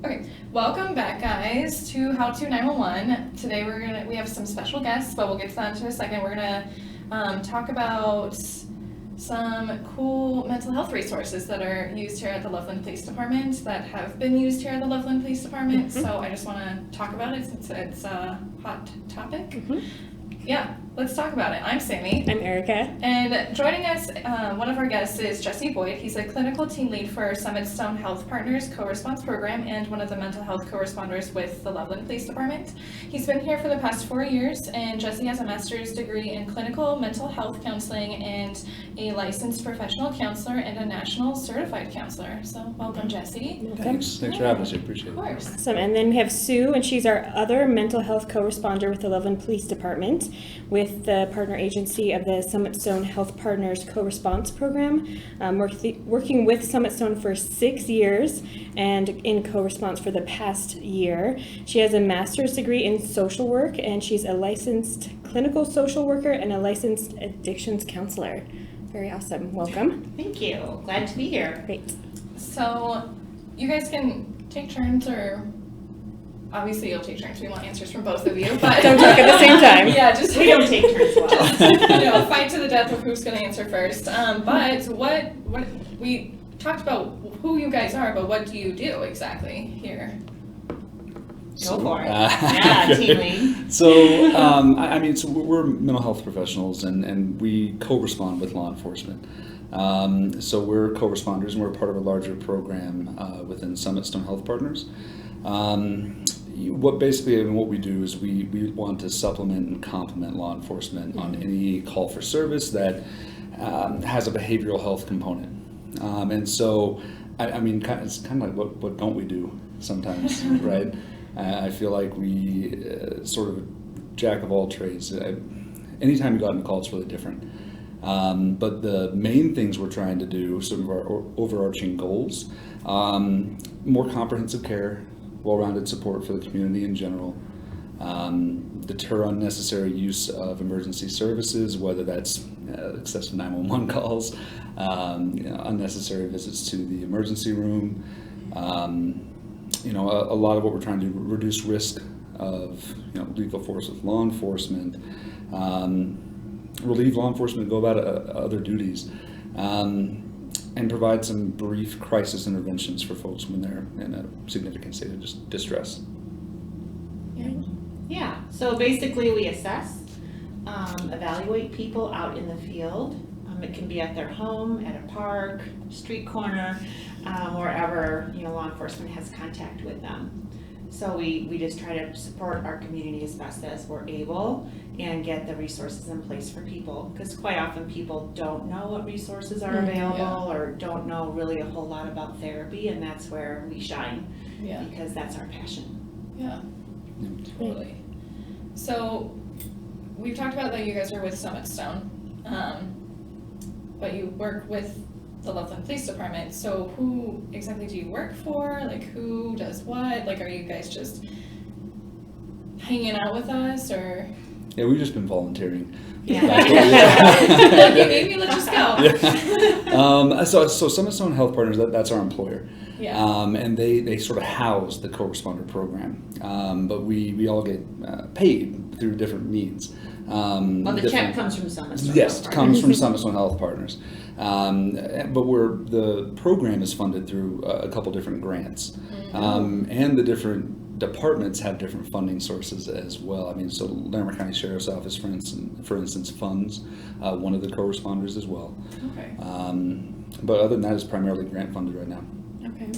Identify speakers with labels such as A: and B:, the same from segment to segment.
A: Okay, welcome back, guys, to How to 911. Today we have some special guests, but we'll get to that in a second. We're gonna talk about some cool mental health resources that are used here at the Loveland Police Department, that have been used here at the Loveland Police Department. So I just want to talk about it since it's a hot topic. Yeah, let's talk about it. I'm Sami.
B: I'm Erica.
A: And joining us, one of our guests is Jesse Boyd. He's a clinical team lead for SummitStone Health Partners co-response program and one of the mental health co-responders with the Loveland Police Department. He's been here for the past 4 years, and Jesse has a master's degree in clinical mental health counseling and a licensed professional counselor and a national certified counselor. So welcome, Jesse.
C: Thanks for having us. I appreciate it.
A: Of course.
B: Awesome. And then we have Sue, and she's our other mental health co-responder with the Loveland Police Department with the partner agency of the SummitStone Health Partners co-response program. Working with SummitStone for 6 years and in co-response for the past year. She has a master's degree in social work, and she's a licensed clinical social worker and a licensed addictions counselor. Very awesome. Welcome.
D: Thank you. Glad to be here.
B: Great.
A: So you guys can take turns, or obviously you'll take turns. We want answers from both of you, but
B: Don't talk at the same time.
A: Yeah, just
D: We don't take turns well.
A: fight to the death of who's going to answer first. But what we talked about who you guys are, but what do you do exactly here?
D: Go for it. Yeah, team lead.
C: So, so we're mental health professionals, and we co-respond with law enforcement. So we're co-responders, and we're part of a larger program within SummitStone Health Partners. What we do is we want to supplement and complement law enforcement on any call for service that has a behavioral health component. And so, it's kind of like what don't we do sometimes, right? I feel like we sort of jack of all trades. Anytime you go out and call, it's really different. But the main things we're trying to do, some of our overarching goals, more comprehensive care, well-rounded support for the community in general, deter unnecessary use of emergency services, whether that's excessive 911 calls, unnecessary visits to the emergency room. A lot of what we're trying to do, reduce risk of lethal force with law enforcement, relieve law enforcement, go about other duties, and provide some brief crisis interventions for folks when they're in a significant state of distress.
D: Yeah, so basically we assess, evaluate people out in the field. It can be at their home, at a park, street corner, wherever law enforcement has contact with them. So we just try to support our community as best as we're able and get the resources in place for people, because quite often people don't know what resources are available or don't know really a whole lot about therapy, and that's where we shine because that's our passion.
A: Yeah, totally. So we've talked about that you guys are with SummitStone, but you work with the Loveland Police Department. So who exactly do you work for? Like, who does what? Like, are you guys just hanging out with us, or?
C: Yeah, we've just been volunteering.
D: Yeah.
A: Maybe let's just go.
C: So SummitStone Health Partners, that's our employer.
A: Yeah.
C: And they sort of house the co-responder program. But we all get paid through different means.
D: Well, the check comes from SummitStone.
C: Yes, it comes from SummitStone Health Partners. But the program is funded through a couple different grants. And the different departments have different funding sources as well. So Larimer County Sheriff's Office, for instance, funds one of the co-responders as well.
A: Okay.
C: But other than that, it's primarily grant funded right now.
A: Okay.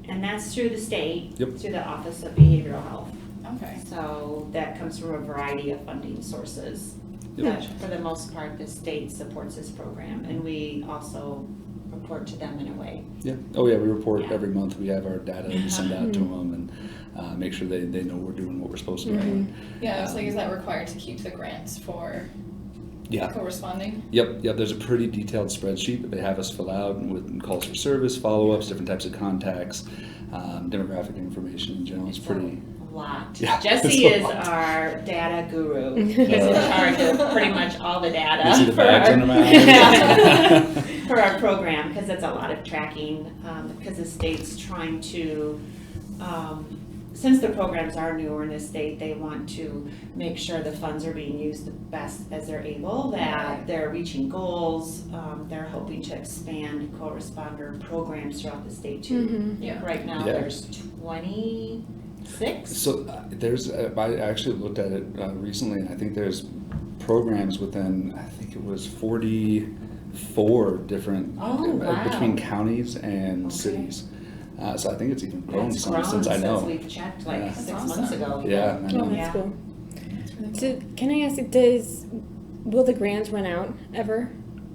D: And that's through the state,
C: Yep.
D: through the Office of Behavioral Health.
A: Okay.
D: So that comes from a variety of funding sources.
C: Yep.
D: But for the most part, the state supports this program, and we also report to them in a way.
C: Yeah. Oh yeah, we report
D: Yeah.
C: every month. We have our data we send out to them and make sure they know we're doing what we're supposed to be doing.
A: Yeah, I was like, is that required to keep the grants for co-responding?
C: Yep. There's a pretty detailed spreadsheet that they have us fill out with calls for service, follow-ups, different types of contacts, demographic information in general. It's pretty.
D: Lot.
C: Yeah,
D: Jesse is our data guru. He's in charge of pretty much all the data.
C: You see the bags under my eyes?
D: For our program, because it's a lot of tracking, because the state's trying to since the programs are newer in the state, they want to make sure the funds are being used the best as they're able, that they're reaching goals. They're hoping to expand co-responder programs throughout the state too.
A: Yeah.
D: Right now,
C: Yeah.
D: there's 26.
C: So there's, I actually looked at it recently, and I think there's programs within, I think it was 44 different,
D: Oh, wow.
C: between counties and
D: Okay.
C: cities. So I think it's even grown
D: It's
C: some
D: grown
C: since I know.
D: since we've checked like
C: Yeah.
D: 6
A: That's
D: months
A: awesome.
D: ago.
C: Yeah, I know.
B: Oh, that's
D: Yeah.
B: cool.
A: That's really cool.
B: So can I ask, will the grants run out ever?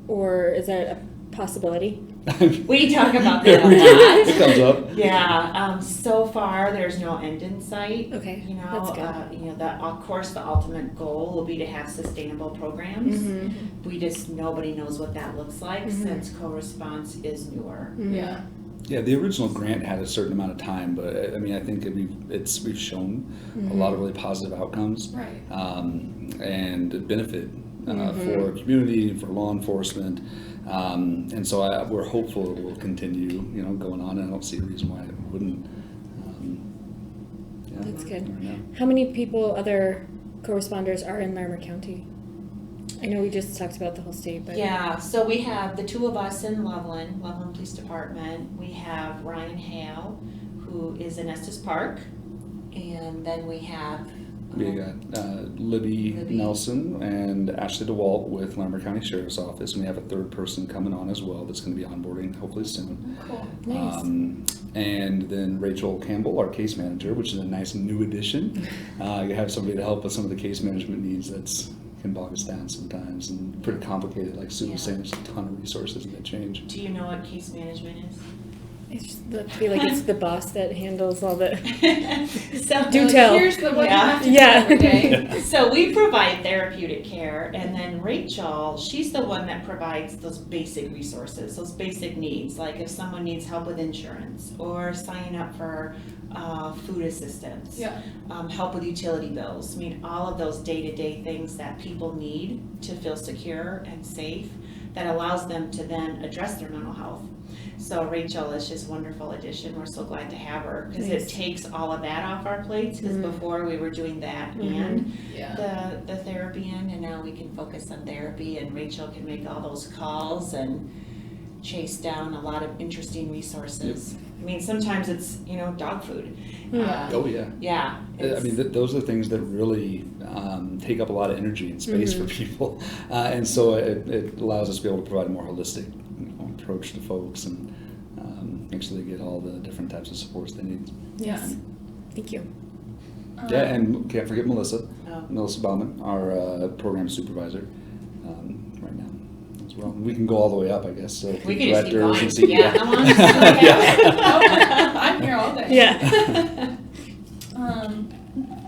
B: Or is that a possibility?
D: We talk about that a
C: It
D: lot.
C: comes up.
D: Yeah, so far, there's no end in sight.
B: Okay,
D: You know,
B: that's good.
D: of course, the ultimate goal will be to have sustainable programs.
B: Mhm.
D: Nobody knows what that looks like
B: Mhm.
D: since co-response is newer.
B: Mhm.
A: Yeah.
C: Yeah, the original grant had a certain amount of time, but I mean, I think we've shown a lot of really positive outcomes.
A: Right.
C: And benefit
B: Mhm.
C: for community, for law enforcement. And so we're hopeful it will continue, going on, and I don't see a reason why it wouldn't. Yeah,
B: That's good.
C: right now.
B: How many people, other co-responders, are in Larimer County? I know we just talked about the whole state, but.
D: Yeah, so we have the two of us in Loveland Police Department. We have Ryan Hale, who is in Estes Park. And then we have
C: We got Libby
D: Libby.
C: Nelson and Ashley DeWalt with Larimer County Sheriff's Office, and we have a third person coming on as well that's going to be onboarding hopefully soon.
A: Cool.
B: Nice.
C: And then Rachel Campbell, our case manager, which is a nice new addition. You have somebody to help with some of the case management needs can bog us down sometimes and pretty complicated. Like Sue was saying, there's a ton of resources that change.
D: Do you know what case management is?
B: I just feel like it's the boss that handles all the.
D: So
B: Do tell.
A: Here's the what
D: Yeah.
A: you have to
B: Yeah.
A: do every day.
D: So we provide therapeutic care, and then Rachel, she's the one that provides those basic resources, those basic needs, like if someone needs help with insurance or signing up for food assistance,
A: Yeah.
D: help with utility bills. I mean, all of those day-to-day things that people need to feel secure and safe, that allows them to then address their mental health. So Rachel is just a wonderful addition. We're so glad to have her because it
B: Nice.
D: takes all of that off our plates, because
B: Mhm.
D: before we were doing that
B: Mhm.
D: and
A: Yeah.
D: the therapy in, and now we can focus on therapy, and Rachel can make all those calls and chase down a lot of interesting resources. I mean, sometimes it's, dog food.
A: Yeah.
C: Oh yeah.
D: Yeah.
C: I
D: it's-
C: mean, those are things that really take up a lot of energy and space for people, and so it allows us to be able to provide a more holistic approach to folks and make sure they get all the different types of supports they need.
B: Yes. Thank you.
C: Yeah, and can't forget Melissa
D: Oh.
C: Bauman, our program supervisor, right now as well. We can go all the way up, I guess. So
D: We can just keep
C: directors
D: going.
C: and see-
D: Yeah, how long does it take?
A: I'm here all day.
B: Yeah.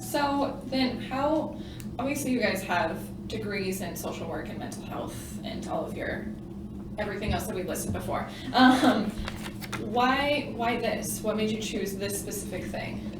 A: So then obviously you guys have degrees in social work and mental health and all of everything else that we listed before. Why this? What made you choose this specific thing?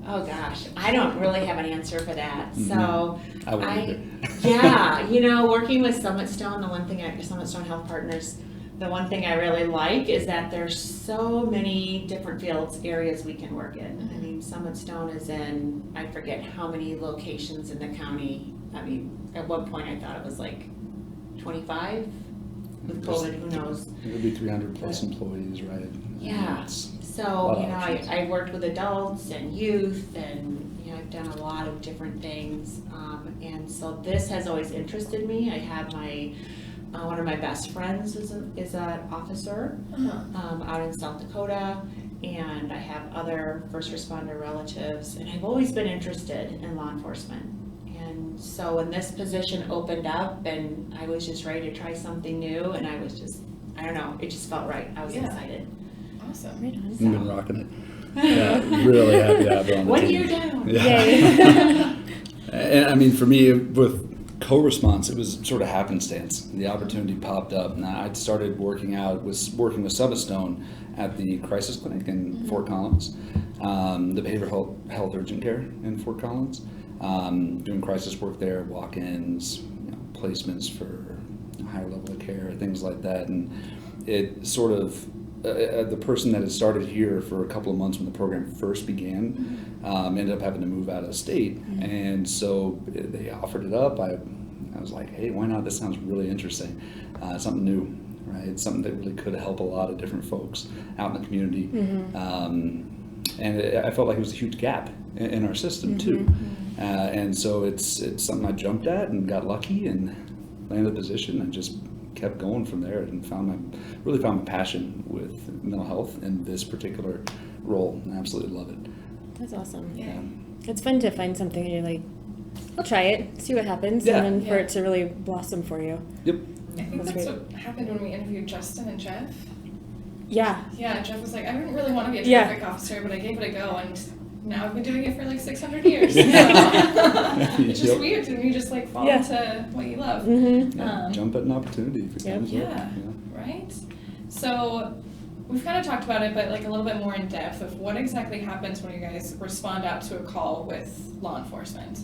D: Oh gosh, I don't really have an answer for that. So
C: I wouldn't either.
D: working with SummitStone, SummitStone Health Partners, the one thing I really like is that there's so many different areas we can work in. I mean, SummitStone is in, I forget how many locations in the county. I mean, at one point I thought it was like 25. With COVID, who knows?
C: It would be 300 plus employees, right?
D: Yeah.
C: It's a
D: So,
C: lot of options.
D: I worked with adults and youth, and, I've done a lot of different things. And so this has always interested me. I have one of my best friends is an officer out in South Dakota, and I have other first responder relatives, and I've always been interested in law enforcement. And so when this position opened up, and I was just ready to try something new, and I was just, I don't know, it just felt right. I was
A: Yeah.
D: excited.
A: Awesome.
B: Right on.
C: You've been rocking it. Yeah, really happy to have her on the
D: One
C: team.
D: year down.
C: Yeah. And I mean, for me, with co-response, it was sort of happenstance. The opportunity popped up, and I started working with SummitStone at the crisis clinic in Fort Collins, the behavioral health urgent care in Fort Collins, doing crisis work there, walk-ins, placements for higher level of care, things like that, and it sort of the person that had started here for a couple of months when the program first began ended up having to move out of state, and so they offered it up. I was like, hey, why not? This sounds really interesting. Something new, right? Something that really could help a lot of different folks out in the community. And I felt like it was a huge gap in our system too. And so it's something I jumped at and got lucky and landed the position and just kept going from there and really found my passion with mental health in this particular role. I absolutely love it.
B: That's awesome.
A: Yeah.
B: It's fun to find something and you're like, I'll try it, see what happens,
C: Yeah.
B: and then for it to really blossom for you.
C: Yep.
A: I think
B: That's
A: that's what happened when we interviewed Justin and Jeff.
B: Yeah.
A: Yeah, Jeff was like, I didn't really want to be a
B: Yeah.
A: traffic officer, but I gave it a go, and now I've been doing it for like 600 years. So it's just
C: Yep.
A: weird to me, just like fall
B: Yeah.
A: into what you love.
C: Yeah, jump at an opportunity if it
B: Yep.
C: comes up.
A: Yeah, right? So we've kind of talked about it, but like a little bit more in depth of what exactly happens when you guys respond out to a call with law enforcement.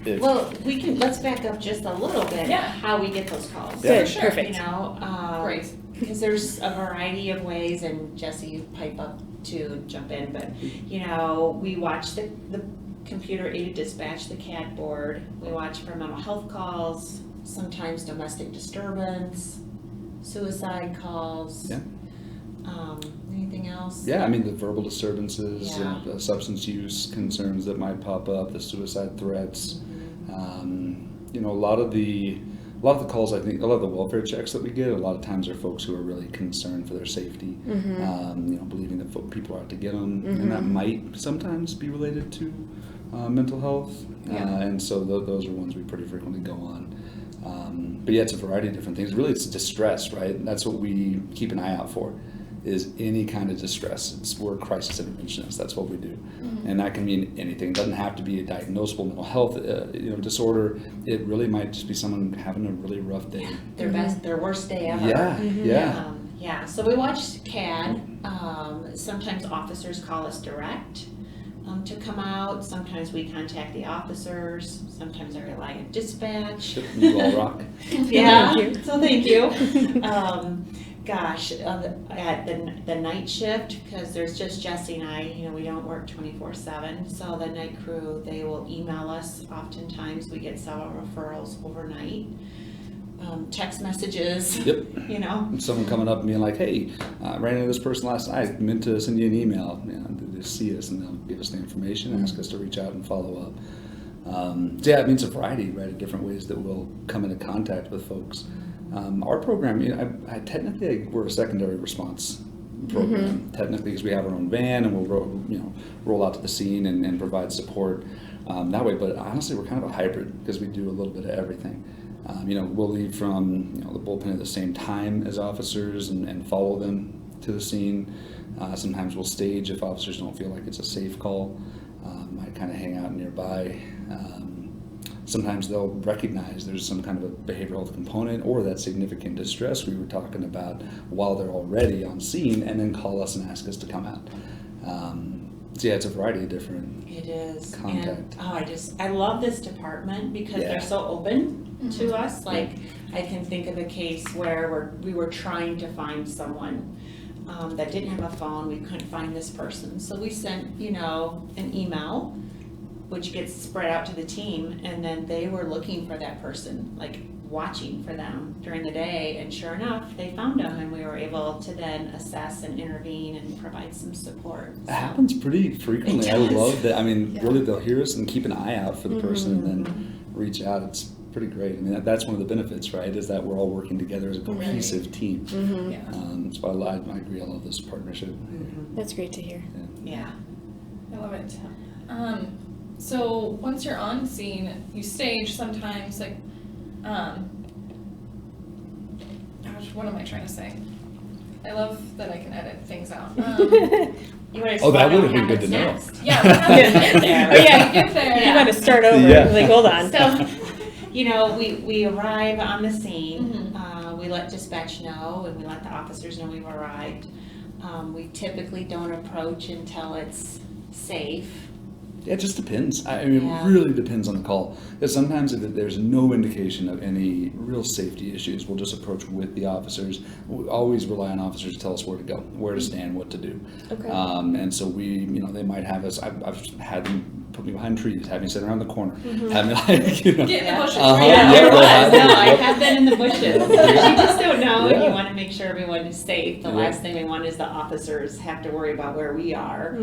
D: Well, let's back up just a little bit.
A: Yeah.
D: How we get those calls.
C: Yeah.
B: Good,
A: sure.
B: perfect.
D: You know,
A: Great.
D: because there's a variety of ways, and Jesse, you pipe up to jump in, but, you know, we watch the computer-aided dispatch, the CAD board. We watch for mental health calls, sometimes domestic disturbance, suicide calls.
C: Yeah.
D: Anything else?
C: Yeah, I mean the verbal disturbances,
D: Yeah.
C: the substance use concerns that might pop up, the suicide threats. You know, a lot of the calls, I think, a lot of the welfare checks that we get, a lot of times are folks who are really concerned for their safety. You know, believing that people are out to get them, and that might sometimes be related to mental health. And so those are ones we pretty frequently go on. But yeah, it's a variety of different things. Really, it's distress, right? That's what we keep an eye out for. Is any kind of distress. We're crisis interventionists. That's what we do, and that can mean anything. It doesn't have to be a diagnosable mental health disorder. It really might just be someone having a really rough day.
D: Their worst day ever.
C: Yeah.
D: Yeah, so we watch CAD. Sometimes officers call us direct to come out. Sometimes we contact the officers. Sometimes I rely on dispatch.
C: You all rock.
D: Yeah,
B: Thank you.
D: so thank you. Gosh, at the night shift, because there's just Jesse and I, you know, we don't work 24/7. So the night crew, they will email us. Oftentimes we get several referrals overnight. Text messages.
C: Yep.
D: You know.
C: Someone coming up and being like, "Hey, I ran into this person last night. I meant to send you an email. You know, they see us and they'll give us the information, ask us to reach out and follow up." So yeah, it means a variety, right, of different ways that we'll come into contact with folks. Our program, you know, technically we're a secondary response program, technically, because we have our own van and we'll roll out to the scene and provide support that way. But honestly, we're kind of a hybrid because we do a little bit of everything. You know, we'll leave from the bullpen at the same time as officers and follow them to the scene. Sometimes we'll stage if officers don't feel like it's a safe call. Might kind of hang out nearby. Sometimes they'll recognize there's some kind of a behavioral health component or that significant distress we were talking about while they're already on scene, and then call us and ask us to come out. So yeah, it's a variety of different.
D: It is.
C: Contact.
D: And I love this department because
C: Yeah.
D: they're so open to us. Like, I can think of a case where we were trying to find someone that didn't have a phone. We couldn't find this person. So we sent, an email, which gets spread out to the team, and then they were looking for that person, like watching for them during the day, and sure enough, they found them, and we were able to then assess and intervene and provide some support.
C: It happens pretty frequently.
D: It
C: I
D: does.
C: love that. I mean,
A: Yeah.
C: really, they'll hear us and keep an eye out for the person and then reach out. It's pretty great. I mean, that's one of the benefits, right, is that we're all working together as a cohesive team.
A: Yeah.
C: So I agree. I love this partnership.
B: That's great to hear.
D: Yeah.
A: I love it. So once you're on scene, you stage sometimes, like, gosh, what am I trying to say? I love that I can edit things out.
D: You wanna
C: Oh, that
D: spell out
C: would've been
D: what
C: good to know.
D: happens next?
A: Yeah, we have to get there.
B: Oh, yeah.
A: Get there.
B: You want to start over.
C: Yeah.
B: Like, hold on.
D: So, we arrive on the scene, we let dispatch know, and we let the officers know we've arrived. We typically don't approach until it's safe.
C: Yeah, it just depends. I mean,
D: Yeah.
C: it really depends on the call. Because sometimes if there's no indication of any real safety issues, we'll just approach with the officers. We always rely on officers to tell us where to go, where to stand, what to do.
B: Okay.
C: And so they might have us. I've had them put me behind trees, have me sit around the corner, have me
A: Get in the bushes.
C: Uh-huh.
D: Yeah,
C: Yeah,
D: there
C: go
D: was.
C: ahead.
D: No, I have been in the bushes. You just don't know, and
C: Yeah.
D: you want to make sure everyone is safe. The
C: Yeah.
D: last thing we want is the officers have to worry about where we are.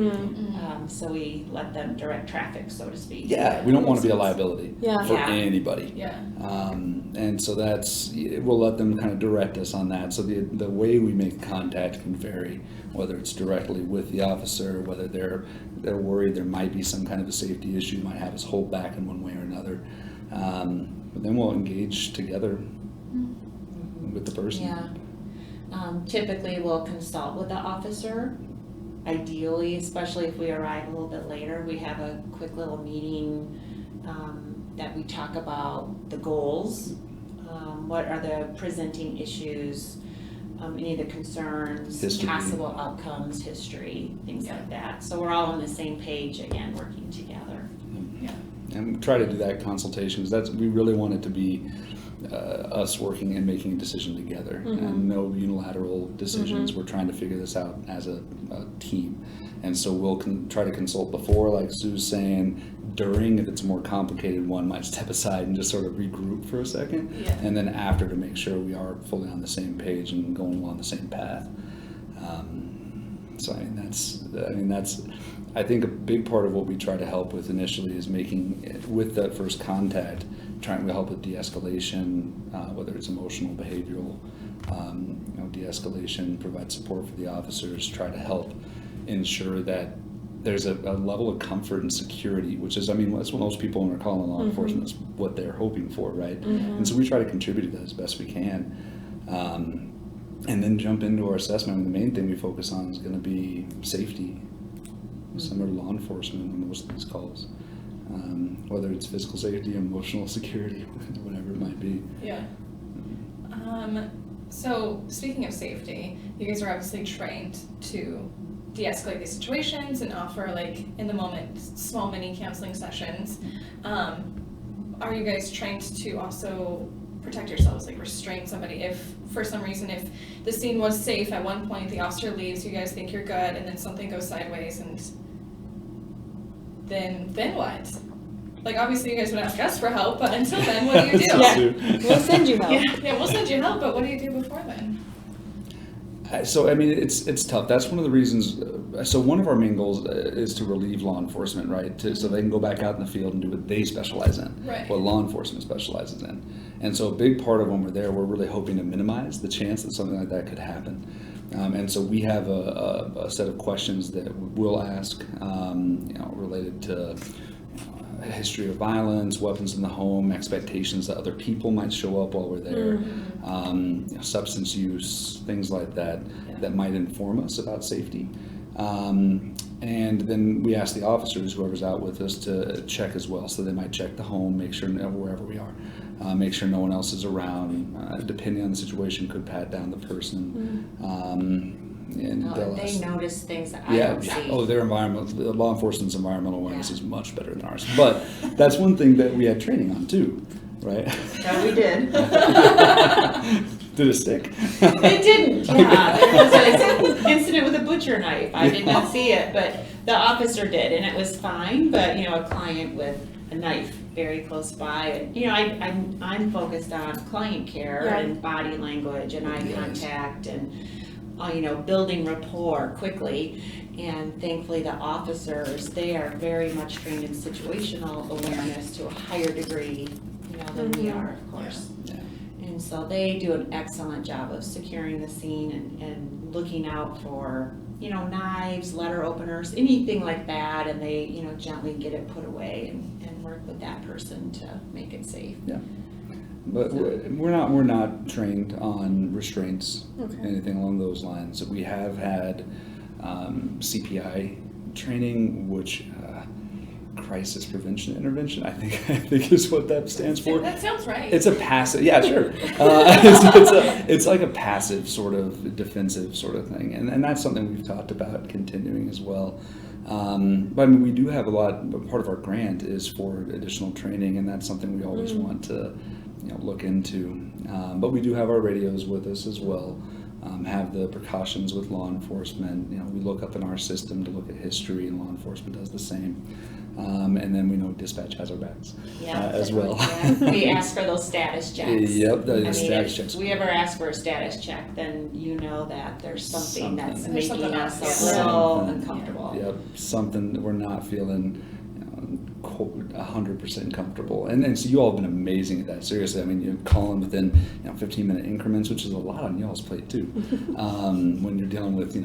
D: So we let them direct traffic, so to speak.
C: Yeah, we don't want to be a liability
B: Yeah.
C: for
D: Yeah.
C: anybody.
A: Yeah.
C: And so we'll let them kind of direct us on that. So the way we make contact can vary, whether it's directly with the officer, whether they're worried there might be some kind of a safety issue, might have us hold back in one way or another. But then we'll engage together with the person.
D: Yeah. Typically, we'll consult with the officer. Ideally, especially if we arrive a little bit later, we have a quick little meeting that we talk about the goals. What are the presenting issues, any of the concerns,
C: History.
D: possible outcomes, history, things like that. So we're all on the same page again, working together.
C: And we try to do that consultation because we really want it to be us working and making a decision together, and no unilateral decisions. We're trying to figure this out as a team, and so we'll try to consult before, like Sue's saying. During, if it's a more complicated one, might step aside and just sort of regroup for a second,
A: Yeah.
C: and then after to make sure we are fully on the same page and going along the same path. So I think a big part of what we try to help with initially is making, with that first contact, trying to help with de-escalation, whether it's emotional, behavioral, de-escalation, provide support for the officers, try to help ensure that there's a level of comfort and security, which is, that's what most people when they're calling law enforcement is what they're hoping for, right? And so we try to contribute to that as best we can. And then jump into our assessment. The main thing we focus on is going to be safety, similar to law enforcement on most of these calls. Whether it's physical safety, emotional security, whatever it might be.
A: Yeah. So speaking of safety, you guys are obviously trained to de-escalate these situations and offer, like, in the moment, small mini counseling sessions. Are you guys trained to also protect yourselves, like restrain somebody if for some reason, if the scene was safe at one point, the officer leaves, you guys think you're good, and then something goes sideways, and then what? Like, obviously you guys would ask us for help, but until then, what do you do?
B: Yeah. We'll send you help.
A: Yeah, we'll send you help, but what do you do before then?
C: So it's tough. That's one of the reasons. So one of our main goals is to relieve law enforcement, right? So they can go back out in the field and do what they specialize in,
A: Right.
C: what law enforcement specializes in. And so a big part of when we're there, we're really hoping to minimize the chance that something like that could happen. And so we have a set of questions that we'll ask, related to a history of violence, weapons in the home, expectations that other people might show up while we're there, substance use, things like that, that might inform us about safety. And then we ask the officers, whoever's out with us, to check as well. So they might check the home, make sure wherever we are, make sure no one else is around. Depending on the situation, could pat down the person. And
D: They notice things that I don't see.
C: Their law enforcement's environmental awareness is much better than ours. But that's one thing that we had training on too, right?
D: Yeah, we did.
C: Did it stick?
D: It didn't, yeah. There was an incident with a butcher knife. I did not see it, but the officer did, and it was fine. But, a client with a knife very close by, and, I'm focused on client care and body language and eye contact and, building rapport quickly. And thankfully the officers, they are very much trained in situational awareness to a higher degree, than we are, of course.
C: Yeah.
D: And so they do an excellent job of securing the scene and looking out for, knives, letter openers, anything like that, and they, gently get it put away and work with that person to make it safe.
C: Yeah. But we're not trained on restraints, anything along those lines. We have had CPI training, which crisis prevention intervention, I think is what that stands for.
A: That sounds right.
C: It's a passive, yeah, sure. It's like a passive sort of defensive sort of thing, and that's something we've talked about continuing as well. But I mean, we do have part of our grant is for additional training, and that's something we always want to look into. But we do have our radios with us as well. Have the precautions with law enforcement. We look up in our system to look at history, and law enforcement does the same. And then we know dispatch has our backs as well.
D: Yeah. We ask for those status checks.
C: Yep,
D: If we ever ask for a status check, then you know that there's something that's making us a little uncomfortable.
C: Yep, something we're not feeling 100% comfortable. And so you all have been amazing at that. Seriously, I mean, you're calling within 15-minute increments, which is a lot on y'all's plate too. When you're dealing with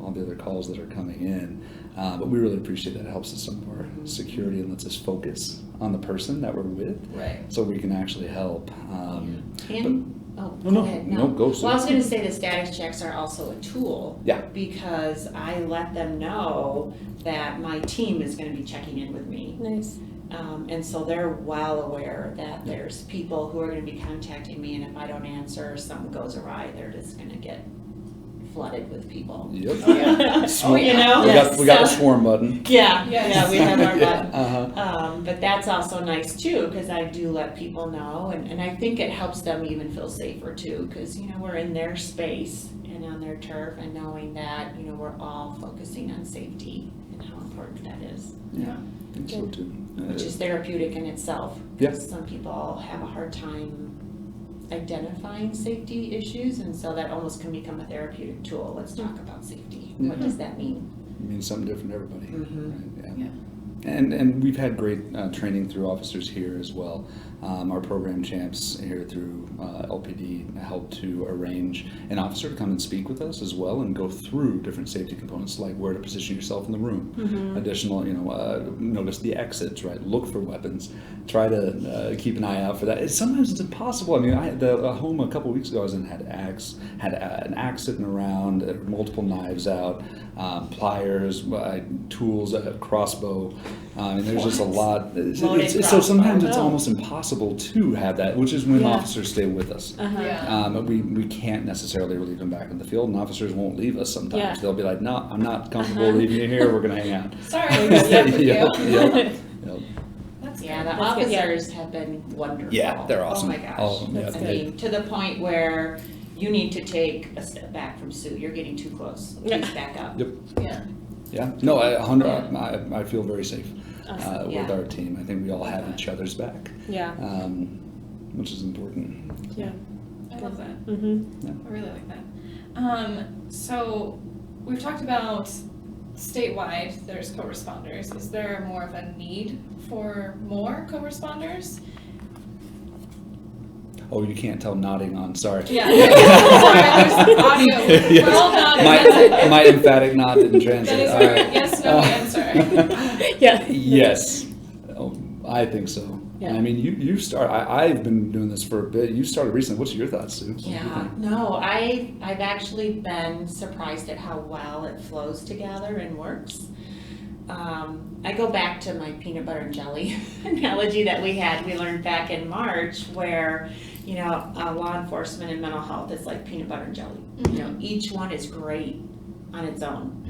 C: all the other calls that are coming in. But we really appreciate that. It helps us some of our security and lets us focus on the person that we're with,
A: Right.
C: so we can actually help.
D: Go ahead.
C: No, go.
D: Well, I was going to say the status checks are also a tool.
C: Yeah.
D: Because I let them know that my team is going to be checking in with me.
B: Nice.
D: And so they're well aware that there's people who are going to be contacting me, and if I don't answer or something goes awry, they're just going to get flooded with people.
C: Yep.
A: Oh, yeah.
C: We got the swarm button.
D: Yeah,
A: Yes.
D: yeah, we have our button.
C: Uh-huh.
D: But that's also nice too, because I do let people know, and I think it helps them even feel safer too, because we're in their space and on their turf, and knowing that we're all focusing on safety and how important that is,
C: Yeah, I think so too.
D: which is therapeutic in itself.
C: Yeah.
D: Because some people have a hard time identifying safety issues, and so that almost can become a therapeutic tool. Let's talk about safety. What does that mean?
C: It means something different to everybody.
D: Mhm.
C: Right?
A: Yeah.
C: And we've had great training through officers here as well. Our program champs here through LPD help to arrange an officer to come and speak with us as well, and go through different safety components, like where to position yourself in the room. Additional, notice the exits, right? Look for weapons. Try to keep an eye out for that. Sometimes it's impossible. I mean, the home a couple of weeks ago I was in had an axe sitting around, multiple knives out, pliers, tools, a crossbow. And there's just a lot. So sometimes it's almost impossible to have that, which is when officers stay with us.
A: Yeah.
C: We can't necessarily relieve them back in the field, and officers won't leave us sometimes.
B: Yeah.
C: They'll be like, no, I'm not comfortable leaving you here. We're going to hang out.
A: Sorry, we're stuck with you.
C: Yep.
A: That's
D: Yeah,
A: good.
D: the
B: That's good, yeah.
D: officers have been wonderful.
C: Yeah, they're awesome.
D: Oh my gosh.
C: All of them,
B: That's
C: yeah.
B: good.
D: I mean, to the point where you need to take a step back from Sue. You're getting too close. Please back up.
C: Yep.
A: Yeah.
C: Yeah. No, I feel very safe
B: Awesome.
C: with our team. I think we all have each other's back,
B: Yeah.
C: which is important.
B: Yeah.
A: I love that.
B: Mm-hmm.
A: I really like that. So we've talked about statewide, there's co-responders. Is there more of a need for more co-responders?
C: Oh, you can't tell nodding on. Sorry.
A: Yeah. Sorry, there's audio. We're all nodding. That's
C: My emphatic nod didn't
A: it.
C: translate.
A: That is
C: All
A: our
C: right.
A: yes, no answer.
B: Yeah.
C: Yes. Oh, I think so.
B: Yeah.
C: I mean, you start. I've been doing this for a bit. You started recently. What's your thoughts, Sue? What do you
D: Yeah,
C: think?
D: no, I've actually been surprised at how well it flows together and works. I go back to my peanut butter and jelly analogy that we learned back in March, where, law enforcement and mental health is like peanut butter and jelly. Each one is great on its own,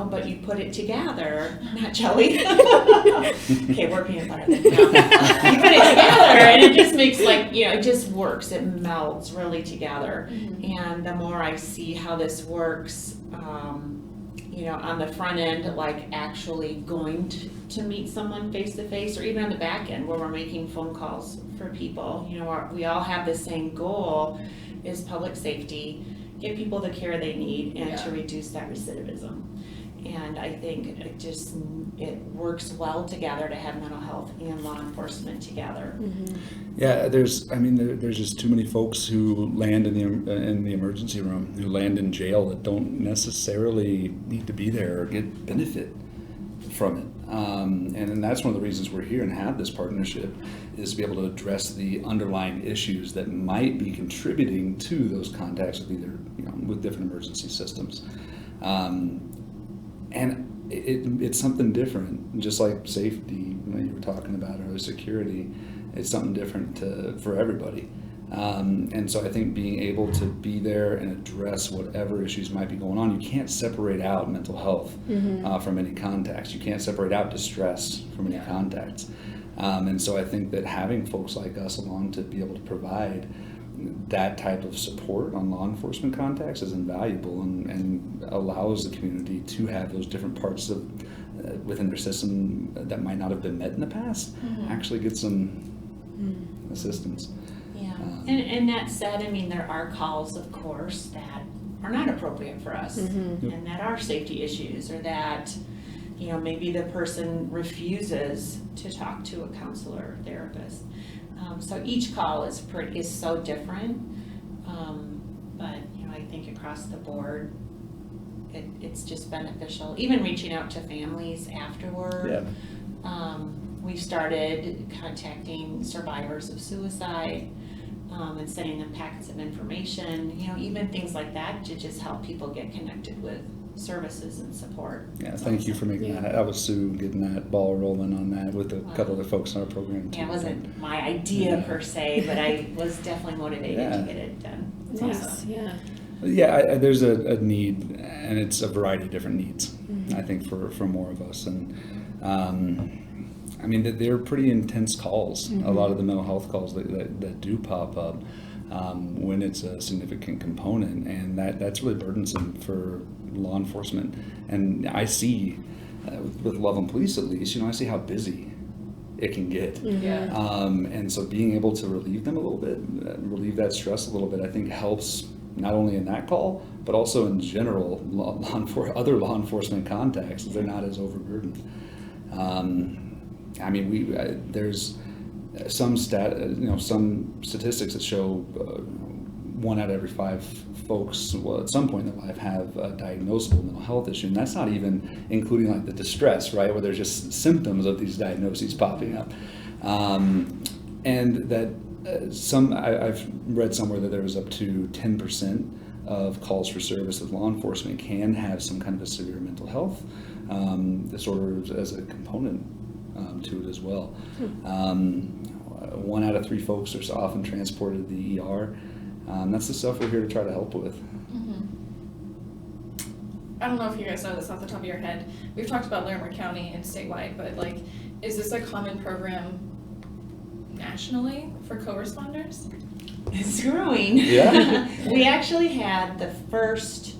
D: but you put it together, not jelly. Okay, we're peanut butter then. No. You put it together and it just makes it just works. It melts really together. And the more I see how this works, on the front end, like actually going to meet someone face to face, or even on the back end where we're making phone calls for people, we all have the same goal, is public safety, get people the care they need, and to reduce that recidivism. And I think it works well together to have mental health and law enforcement together.
C: Yeah, there's just too many folks who land in the emergency room, who land in jail, that don't necessarily need to be there or get benefit from it. And that's one of the reasons we're here and have this partnership, is to be able to address the underlying issues that might be contributing to those contacts with with different emergency systems. And it's something different, just like safety, when you were talking about, or security. It's something different for everybody. And so I think being able to be there and address whatever issues might be going on, you can't separate out mental health from any contacts. You can't separate out distress from any contacts. And so I think that having folks like us along to be able to provide that type of support on law enforcement contacts is invaluable and allows the community to have those different parts of within their system that might not have been met in the past actually get some assistance.
D: Yeah, and that said, I mean, there are calls, of course, that are not appropriate for us, and that are safety issues, or that, you know, maybe the person refuses to talk to a counselor or therapist. So each call is so different, but, you know, I think across the board, it's just beneficial. Even reaching out to families afterward. Yeah. We've started contacting survivors of suicide and sending them packets of information, you know, even things like that to just help people get connected with services and support.
C: Yeah, thank you for making that. That was Sue getting that ball rolling on that with a couple other folks on our program too.
D: Yeah, it wasn't my idea per se, but I was definitely motivated to get it done.
B: Yes,
D: awesome.
B: yeah.
C: Yeah, there's a need, and it's a variety of different needs, I think, for more of us. And I mean, they're pretty intense calls, a lot of the mental health calls that do pop up when it's a significant component, and that's really burdensome for law enforcement. And I see, with Loveland Police at least, you know, I see how busy it can get. And so being able to relieve them a little bit, relieve that stress a little bit, I think helps not only in that call, but also in general, other law enforcement contacts, they're not as overburdened. I mean, there's some some statistics that show 1 out of every 5 folks, well, at some point in their life, have a diagnosable mental health issue, and that's not even including like the distress, right, where there's just symptoms of these diagnoses popping up, and that I've read somewhere that there was up to 10% of calls for service with law enforcement can have some kind of a severe mental health disorder as a component to it as well. 1 out of 3 folks are often transported to the ER. That's the stuff we're here to try to help with.
A: I don't know if you guys know this off the top of your head. We've talked about Larimer County and statewide, but like, is this a common program nationally for co-responders?
D: It's growing.
C: Yeah.
D: We actually had the first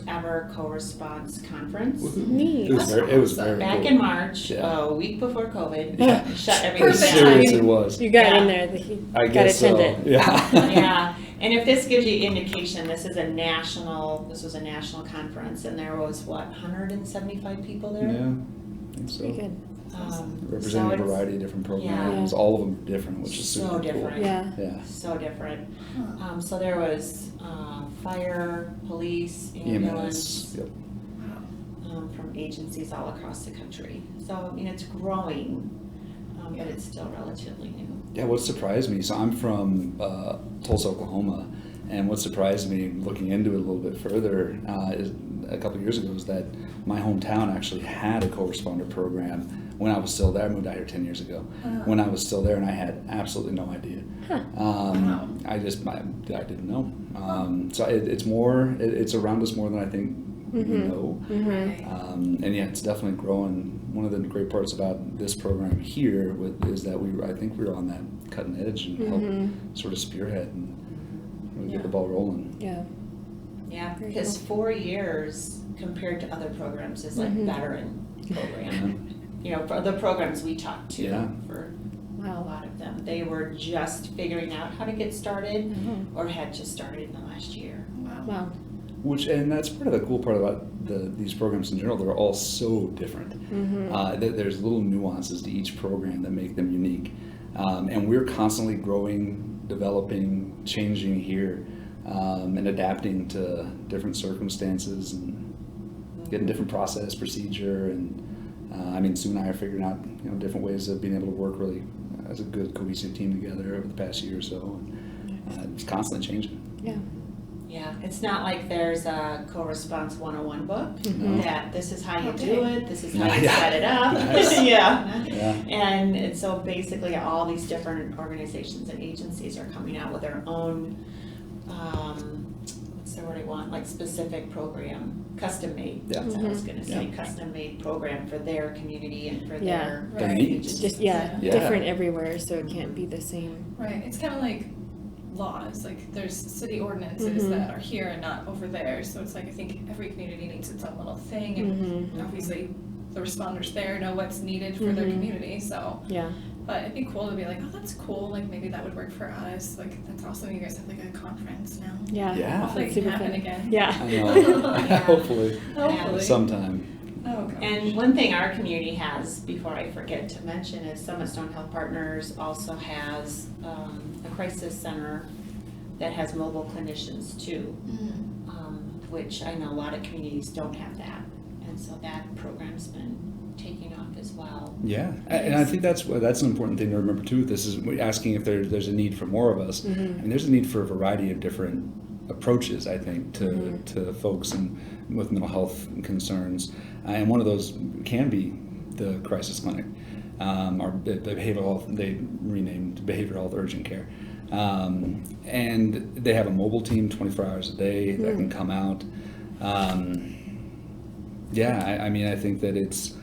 D: ever co-response conference
B: Neat.
C: It was very
D: back
C: cool.
D: in March,
C: Yeah.
D: a week before COVID.
C: Yeah.
D: Shut everything
A: Perfect
D: down.
A: timing.
C: Seriously was.
B: You got
D: Yeah.
B: in there. You
C: I
B: got
C: guess so.
B: attended.
C: Yeah.
D: Yeah, and if this gives you indication, this was a national conference, and there was 175 people there.
C: Yeah. I think so.
B: Pretty good.
C: Representing a
D: it's
C: variety of different programs.
B: Yeah.
C: All of them are different, which is
D: So
C: super
D: different.
C: cool.
B: Yeah.
C: Yeah.
D: So different. So there was fire, police,
C: EMS.
D: ambulance,
C: Yep.
D: from agencies all across the country. So, I mean, it's growing, but it's still relatively new.
C: Yeah, what surprised me, so I'm from Tulsa, Oklahoma, and what surprised me looking into it a little bit further is a couple of years ago is that my hometown actually had a co-responder program when I was still there. I moved out here 10 years ago. When I was still there, and I had absolutely no idea.
A: Wow.
C: I didn't know. So it's around us more than I think we know. And yeah, it's definitely growing. One of the great parts about this program here is that I think we were on that cutting edge and help sort of spearhead and really get the ball rolling.
B: Yeah.
D: Yeah,
B: Very
D: because
B: cool.
D: 4 years compared to other programs is like veteran program. You know, for the programs we talked to,
C: Yeah.
D: for a
B: Wow.
D: lot of them, they were just figuring out how to get started or had just started in the last year.
B: Wow.
C: And that's part of the cool part about these programs in general. They're all so different. There's little nuances to each program that make them unique. And we're constantly growing, developing, changing here, and adapting to different circumstances and getting different process, procedure, and I mean, Sue and I are figuring out different ways of being able to work really as a good cohesive team together over the past year or so. And, it's constantly changing.
B: Yeah.
D: Yeah, it's not like there's a co-response 101 book that this is how you do it, this is how you set it up.
C: Nice.
D: Yeah.
C: Yeah.
D: And so basically all these different organizations and agencies are coming out with their own, what's the word I want, like specific program, custom made.
C: Yeah.
D: That's what I was gonna say,
C: Yeah.
D: custom made program for their community and for
B: Yeah.
C: Their
A: Right.
C: needs.
B: Just
C: Yeah.
B: different everywhere, so it can't be the same.
A: Right, it's kind of like laws, like there's city ordinances that are here and not over there, so it's like I think every community needs its own little thing, and obviously the responders there know what's needed for their community, so.
B: Yeah.
A: But it'd be cool to be like, oh, that's cool, like maybe that would work for us, like that's awesome, you guys have like a conference now.
B: Yeah.
C: Yeah.
A: Hopefully it
B: That's
A: can
B: super
A: happen
B: fun.
A: again.
B: Yeah.
C: I know.
D: Yeah.
C: Hopefully.
A: Hopefully.
C: Sometime.
A: Oh, gosh.
D: And one thing our community has, before I forget to mention, is SummitStone Health Partners also has a crisis center that has mobile clinicians too, which I know a lot of communities don't have that. And so that program's been taking off as well.
C: Yeah, and I think that's an important thing to remember too. This is asking if there's a need for more of us, and there's a need for a variety of different approaches. I think to folks with mental health concerns, and one of those can be the crisis clinic, or the behavioral health. They renamed behavioral health urgent care, and they have a mobile team 24 hours a day that can come out. Yeah, I mean, I think that it's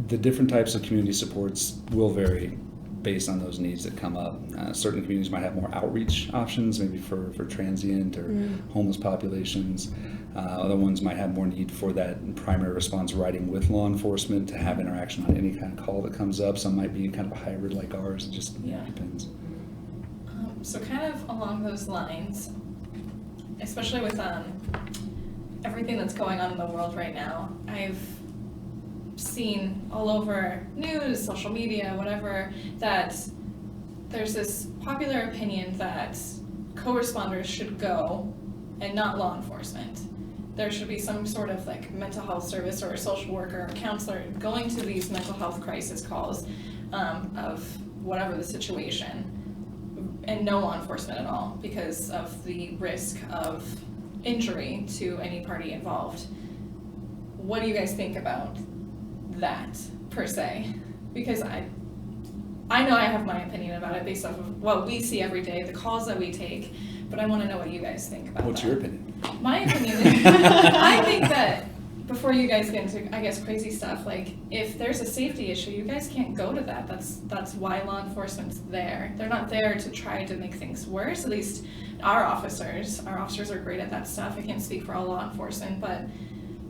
C: the different types of community supports will vary based on those needs that come up. Certain communities might have more outreach options, maybe for transient or homeless populations. Other ones might have more need for that primary response writing with law enforcement to have interaction on any kind of call that comes up. Some might be kind of a hybrid like ours. It just depends.
A: So kind of along those lines, especially with everything that's going on in the world right now, I've seen all over news, social media, whatever, that there's this popular opinion that co-responders should go and not law enforcement. There should be some sort of like mental health service or a social worker or counselor going to these mental health crisis calls of whatever the situation, and no law enforcement at all because of the risk of injury to any party involved. What do you guys think about that per se? Because I know I have my opinion about it based off of what we see every day, the calls that we take, but I want to know what you guys think about
C: What's
A: that.
C: your opinion?
A: My opinion is, I think that before you guys get into, I guess, crazy stuff, like if there's a safety issue, you guys can't go to that. That's why law enforcement's there. They're not there to try to make things worse. At least our officers are great at that stuff. I can't speak for all law enforcement, but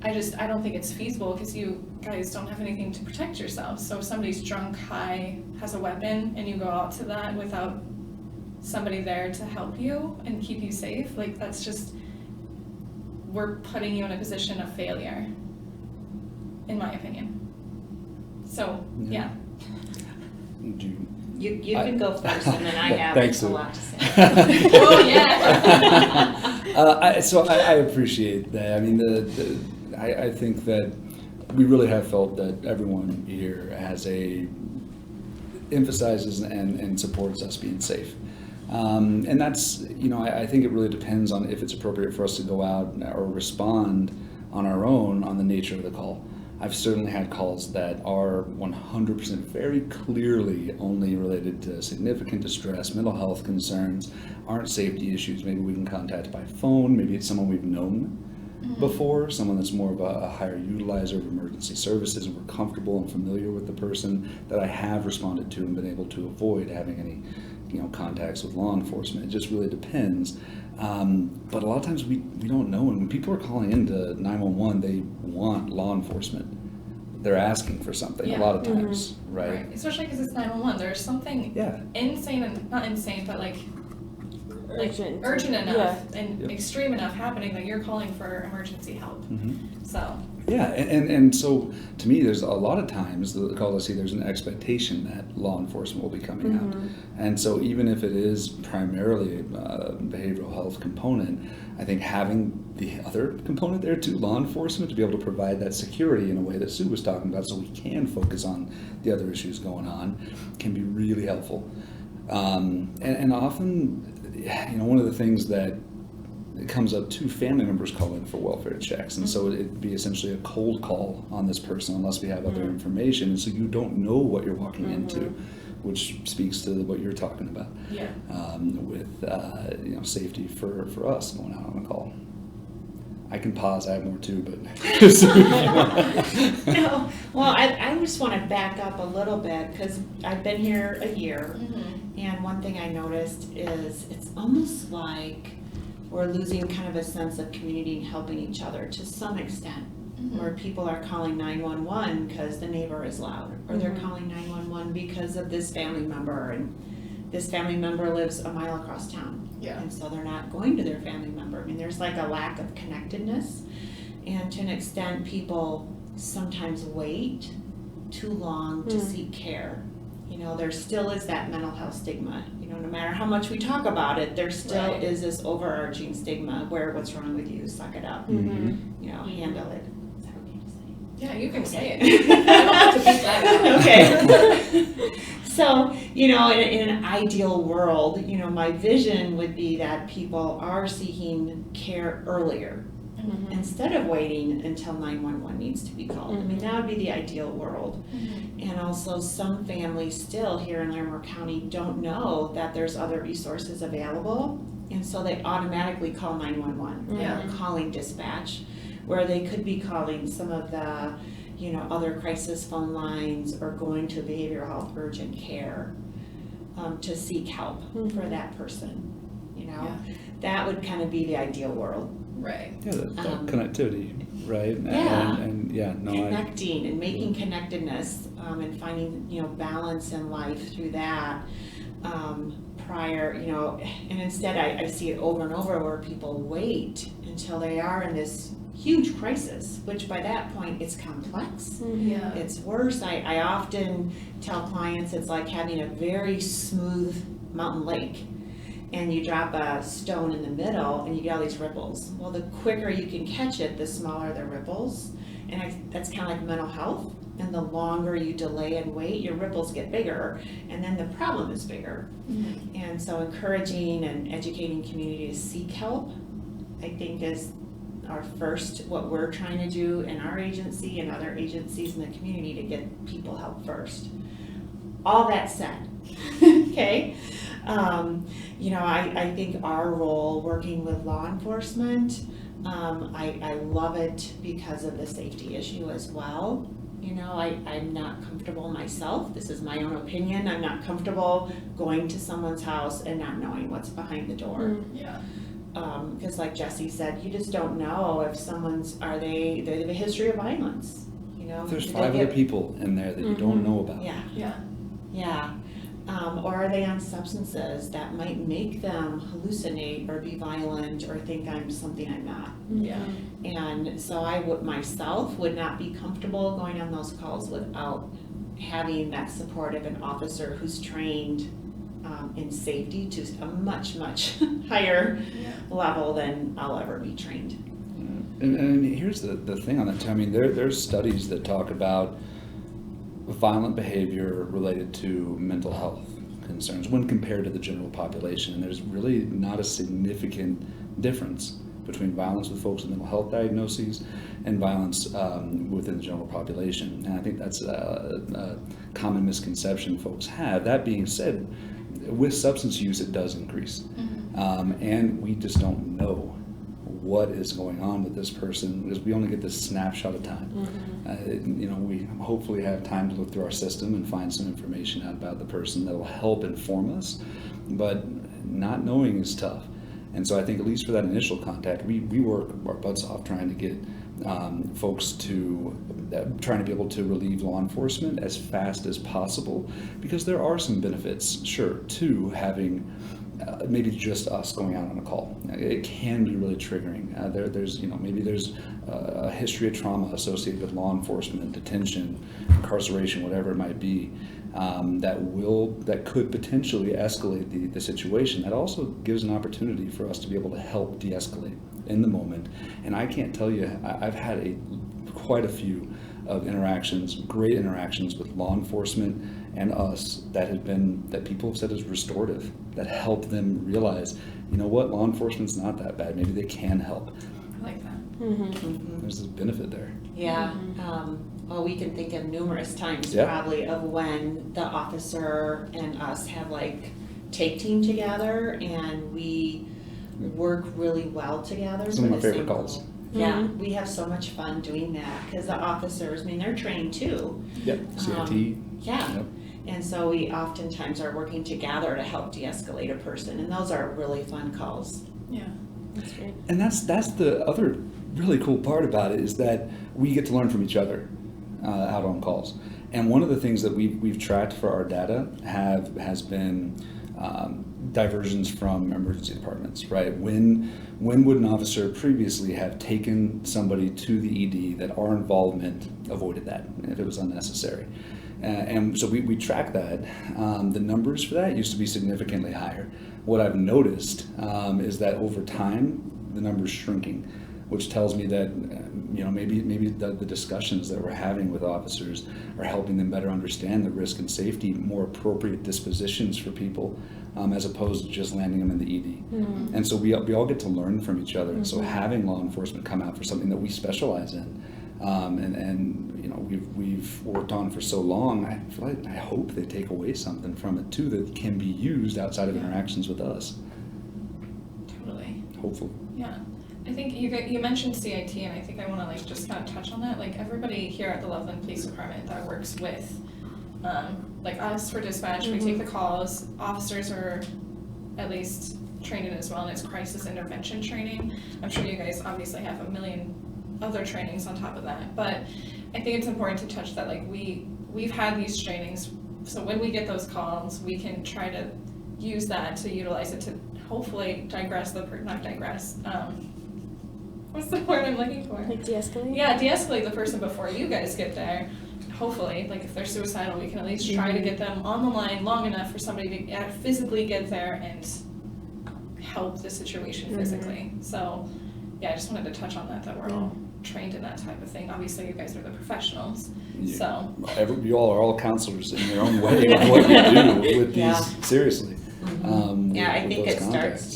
A: I don't think it's feasible because you guys don't have anything to protect yourselves. So if somebody's drunk, high, has a weapon, and you go out to that without somebody there to help you and keep you safe, like that's just, we're putting you in a position of failure, in my opinion. So, yeah.
D: You can go first, and then I have
C: Thanks,
D: a
C: Sue.
D: lot to say.
A: Oh, yeah.
C: So I appreciate that. I mean, I think that we really have felt that everyone here emphasizes and supports us being safe. And that's, I think it really depends on if it's appropriate for us to go out or respond on our own on the nature of the call. I've certainly had calls that are 100% very clearly only related to significant distress, mental health concerns, aren't safety issues. Maybe we can contact by phone, maybe it's someone we've known before, someone that's more of a higher utilizer of emergency services and we're comfortable and familiar with the person that I have responded to and been able to avoid having any contacts with law enforcement. It just really depends. But a lot of times we don't know. And when people are calling into 911, they want law enforcement. They're asking for something a lot of times, right?
A: Especially because it's 911. There's something insane, and not insane, but like urgent enough and extreme enough happening that you're calling for emergency help. So.
C: Yeah, and so to me, there's a lot of times the call I see, there's an expectation that law enforcement will be coming out. And so even if it is primarily a behavioral health component, I think having the other component there too, law enforcement, to be able to provide that security in a way that Sue was talking about so we can focus on the other issues going on can be really helpful. And often, one of the things that it comes up, 2 family members call in for welfare checks, and so it'd be essentially a cold call on this person unless we have other information, and so you don't know what you're walking into, which speaks to what you're talking about.
A: Yeah.
C: With safety for us going out on a call. I can pause. I have more too, but
D: No. Well, I just want to back up a little bit because I've been here a year, and one thing I noticed is it's almost like we're losing kind of a sense of community and helping each other to some extent, where people are calling 911 because the neighbor is loud, or they're calling 911 because of this family member, and this family member lives a mile across town.
A: Yeah.
D: And so they're not going to their family member. I mean, there's like a lack of connectedness, and to an extent, people sometimes wait too long to seek care. There still is that mental health stigma. No matter how much we talk about it, there still is this overarching stigma where what's wrong with you, suck it up, handle it. Is that okay to say?
A: Yeah, you can say it. I don't have to beat that.
D: Okay. So, in an ideal world, my vision would be that people are seeking care earlier instead of waiting until 911 needs to be called. I mean, that would be the ideal world. And also, some families still here in Larimer County don't know that there's other resources available, and so they automatically call 911.
A: Yeah.
D: Calling dispatch, where they could be calling some of the other crisis phone lines or going to behavioral health urgent care to seek help for that person. That would kind of be the ideal world.
A: Right.
C: Yeah, that connectivity, right?
D: Yeah.
C: And
D: Connecting and making connectedness and finding, balance in life through that prior, and instead I see it over and over where people wait until they are in this huge crisis, which by that point it's complex.
A: Yeah.
D: It's worse. I often tell clients it's like having a very smooth mountain lake, and you drop a stone in the middle and you get all these ripples. Well, the quicker you can catch it, the smaller the ripples, and that's kind of like mental health. And the longer you delay and wait, your ripples get bigger, and then the problem is bigger. And so encouraging and educating community to seek help, I think, is our first, what we're trying to do in our agency and other agencies in the community to get people help first. All that said, okay, I think our role working with law enforcement, I love it because of the safety issue as well. I'm not comfortable myself. This is my own opinion. I'm not comfortable going to someone's house and not knowing what's behind the door.
A: Yeah.
D: Because like Jesse said, you just don't know if they have a history of violence.
C: There's 5 other people in there that you don't know about.
D: Yeah. Or are they on substances that might make them hallucinate or be violent or think I'm something I'm not?
A: Yeah.
D: And so I would not be comfortable going on those calls without having that support of an officer who's trained in safety to a much, much higher level than I'll ever be trained.
C: And here's the thing on that too. I mean, there's studies that talk about violent behavior related to mental health concerns when compared to the general population, and there's really not a significant difference between violence with folks with mental health diagnoses and violence within the general population. And I think that's a common misconception folks have. That being said, with substance use, it does increase. And we just don't know what is going on with this person because we only get this snapshot of time. We hopefully have time to look through our system and find some information out about the person that will help inform us, but not knowing is tough. And so I think at least for that initial contact, we work our butts off trying to get folks trying to be able to relieve law enforcement as fast as possible, because there are some benefits, sure, to having maybe just us going out on a call. It can be really triggering. Maybe there's a history of trauma associated with law enforcement, detention, incarceration, whatever it might be, that could potentially escalate the situation. That also gives an opportunity for us to be able to help de-escalate in the moment. And I can't tell you, I've had quite a few of interactions, great interactions with law enforcement and us that people have said is restorative, that help them realize, you know what, law enforcement's not that bad. Maybe they can help.
A: I like that.
C: There's a benefit there.
D: Yeah, well, we can think of numerous times probably of when the officer and us have like take team together and we work really well together.
C: Some of my
D: for the
C: favorite
D: same
C: calls.
D: goal. Yeah, we have so much fun doing that because the officers, I mean, they're trained too.
C: Yep, CIT.
D: Yeah.
C: Yep.
D: And so we oftentimes are working together to help de-escalate a person, and those are really fun calls.
A: Yeah.
B: That's great.
C: And that's the other really cool part about it is that we get to learn from each other out on calls. And one of the things that we've tracked for our data has been diversions from emergency departments, right? When would an officer previously have taken somebody to the ED that our involvement avoided that if it was unnecessary? And so we track that. The numbers for that used to be significantly higher. What I've noticed is that over time, the number's shrinking, which tells me that maybe the discussions that we're having with officers are helping them better understand the risk and safety, more appropriate dispositions for people, as opposed to just landing them in the ED. And so we all get to learn from each other. And so having law enforcement come out for something that we specialize in, and we've worked on for so long, I hope they take away something from it too that can be used outside of interactions with us.
A: Totally.
C: Hopefully.
A: Yeah. I think you mentioned CIT, and I think I want to just kind of touch on that. Everybody here at the Loveland Police Department that works with us for dispatch, we take the calls. Officers are at least trained in as well, and it's crisis intervention training. I'm sure you guys obviously have a million other trainings on top of that, but I think it's important to touch that we've had these trainings, so when we get those calls, we can try to use that to utilize it to hopefully what's the word I'm looking for?
B: Like de-escalate?
A: Yeah, de-escalate the person before you guys get there. Hopefully, if they're suicidal, we can at least try to get them on the line long enough for somebody to physically get there and help the situation physically. So, yeah, I just wanted to touch on that we're all trained in that type of thing. Obviously, you guys are the professionals, so.
C: You all are all counselors in your own way with what you do with these, seriously.
D: I think
C: with
D: it
C: contacts.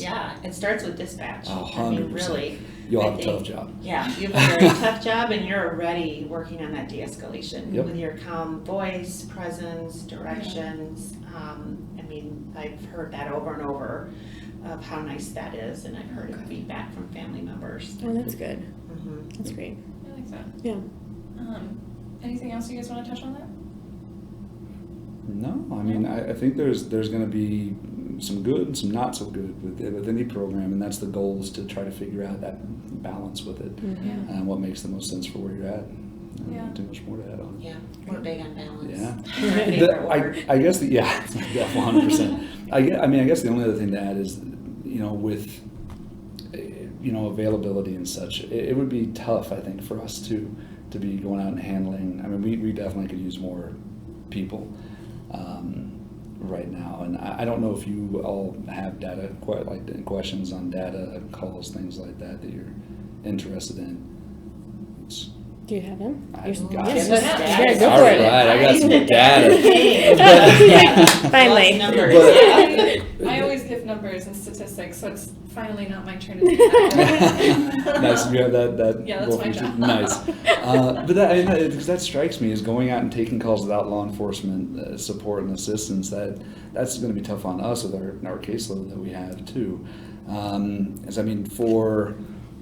D: starts with dispatch.
C: 100%.
D: I mean, really.
C: You all have a tough job.
D: Yeah, you have a very tough job, and you're already working on that de-escalation with your calm voice, presence, directions. I've heard that over and over of how nice that is, and I've heard it feedback from family members.
B: Oh, that's good. That's great.
A: I like that.
B: Yeah.
A: Anything else you guys want to touch on that?
C: No, I mean, I think there's going to be some good and some not so good with any program, and that's the goal, is to try to figure out that balance with it and what makes the most sense for where you're at. Not too much more to add on.
D: Yeah, we're big on balance.
C: Yeah.
D: My favorite word.
C: I guess 100%. I guess the only other thing to add is, with availability and such, it would be tough, I think, for us to be going out and handling. I mean, we definitely could use more people right now, and I don't know if you all have data, quite like questions on data, calls, things like that you're interested in.
B: Do you have them?
C: I've
B: You're-
C: got
B: yes,
C: it.
B: yes. Go
C: All
B: for
C: right,
B: it.
C: I got some data.
B: Finally.
D: Numbers.
A: I always give numbers and statistics, so it's finally not my turn to do that.
C: Nice, you have that.
A: Yeah, that's my job.
C: Nice. But that strikes me as going out and taking calls without law enforcement support and assistance. That's going to be tough on us with our caseload that we have too.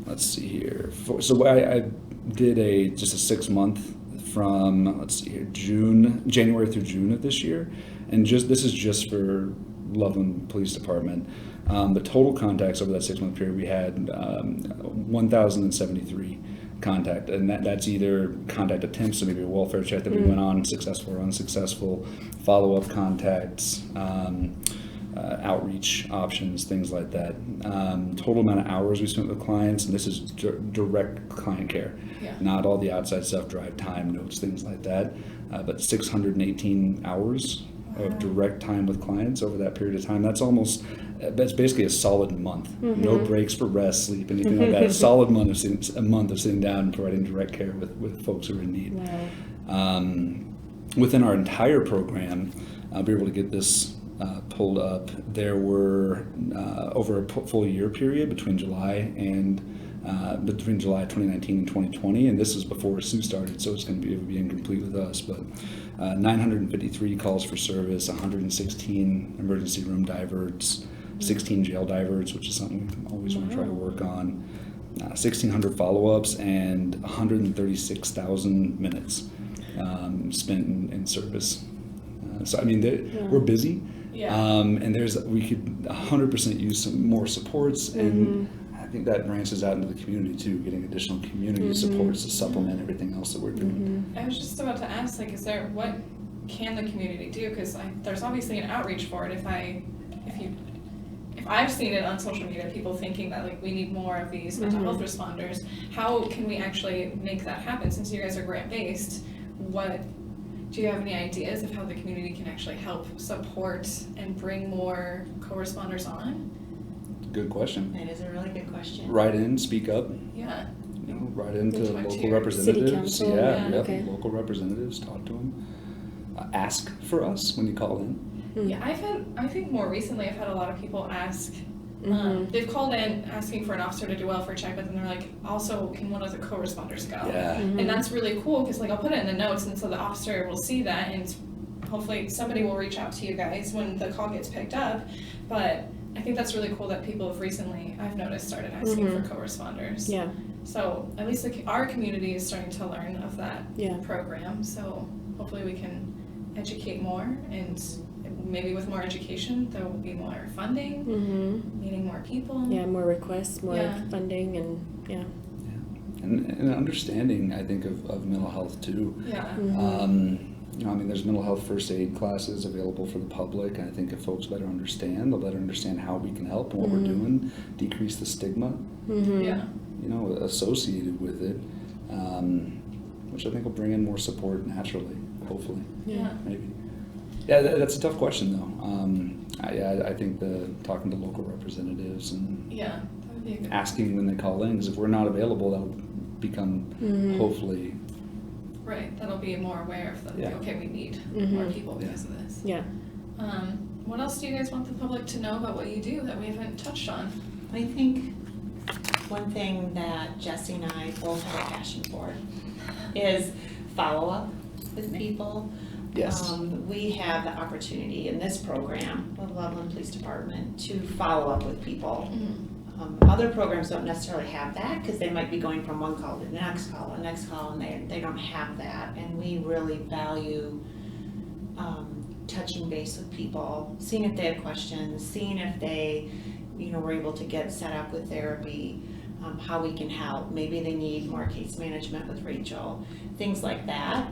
C: Let's see here. So I did just a 6 month from January through June of this year, and this is just for Loveland Police Department. The total contacts over that 6 month period, we had 1,073 contact, and that's either contact attempts, so maybe a welfare check that we went on, successful or unsuccessful, follow-up contacts, outreach options, things like that. Total amount of hours we spent with clients, and this is direct client care, not all the outside stuff, drive time, notes, things like that, but 618 hours of direct time with clients over that period of time. That's basically a solid month. No breaks for rest, sleep, anything like that. A solid month of sitting down and providing direct care with folks who are in need.
B: Wow.
C: Within our entire program, I'll be able to get this pulled up. There were over a full year period between July 2019 and 2020, and this is before Sue started, so it would be incomplete with us, but 953 calls for service, 116 emergency room diverts, 16 jail diverts, which is something we always want to try to work on, 1,600 follow-ups, and 136,000 minutes spent in service. So I mean, we're busy, and we could 100% use some more supports, and I think that branches out into the community too, getting additional community supports to supplement everything else that we're doing.
A: I was just about to ask, like, what can the community do? Because there's obviously an outreach for it. If I've seen it on social media, people thinking that like we need more of these mental health responders, how can we actually make that happen? Since you guys are grant-based, do you have any ideas of how the community can actually help support and bring more co-responders on?
C: Good question.
D: That is a really good question.
C: Write in, speak up.
A: Yeah.
C: Write into
A: Talk to
C: local
A: your
C: representatives.
B: city council, okay.
C: Local representatives. Talk to them. Ask for us when you call in.
A: Yeah, I think more recently I've had a lot of people ask, they've called in asking for an officer to do welfare check, but then they're like, also, can one of the co-responders go?
C: Yeah.
A: And that's really cool, because like I'll put it in the notes, and so the officer will see that, and hopefully somebody will reach out to you guys when the call gets picked up. But I think that's really cool that people have recently, I've noticed, started asking for co-responders.
B: Yeah.
A: So at least our community is starting to learn of that program, so hopefully we can educate more, and maybe with more education there will be more funding, meeting more people.
B: Yeah, more requests, more funding, and
C: And an understanding, I think, of mental health too.
A: Yeah.
C: I mean, there's mental health first aid classes available for the public, and I think if folks better understand, they'll better understand how we can help and what we're doing, decrease the stigma, associated with it, which I think will bring in more support naturally, hopefully.
A: Yeah.
C: Maybe. Yeah, that's a tough question though. I think talking to local representatives and
A: That would be a good
C: asking when they call in, because if we're not available, that'll become hopefully.
A: Right, that'll be more aware of okay, we need more people because of this.
B: Yeah.
A: What else do you guys want the public to know about what you do that we haven't touched on?
D: I think one thing that Jesse and I both have a passion for is follow-up with people.
C: Yes.
D: We have the opportunity in this program with Loveland Police Department to follow up with people. Other programs don't necessarily have that, because they might be going from one call to the next call, and they don't have that. And we really value touching base with people, seeing if they have questions, seeing if they, were able to get set up with therapy, how we can help. Maybe they need more case management with Rachel, things like that.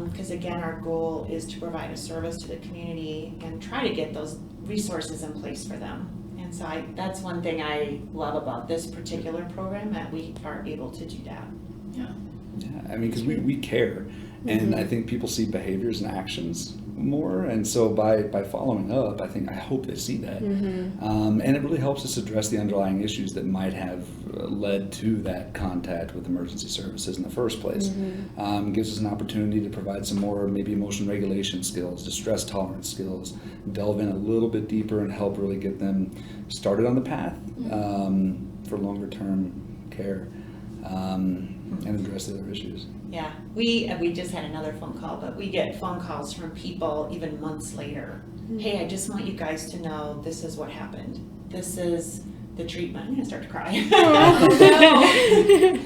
D: Because again, our goal is to provide a service to the community and try to get those resources in place for them. And so that's one thing I love about this particular program, that we are able to do that.
A: Yeah.
C: Yeah, I mean, because we care, and I think people see behaviors and actions more, and so by following up, I hope they see that, and it really helps us address the underlying issues that might have led to that contact with emergency services in the first place. Gives us an opportunity to provide some more maybe emotion regulation skills, distress tolerance skills, delve in a little bit deeper and help really get them started on the path for longer term care. And address the other issues.
D: Yeah, we just had another phone call, but we get phone calls from people even months later. Hey, I just want you guys to know this is what happened. This is the treatment. I'm gonna start to cry.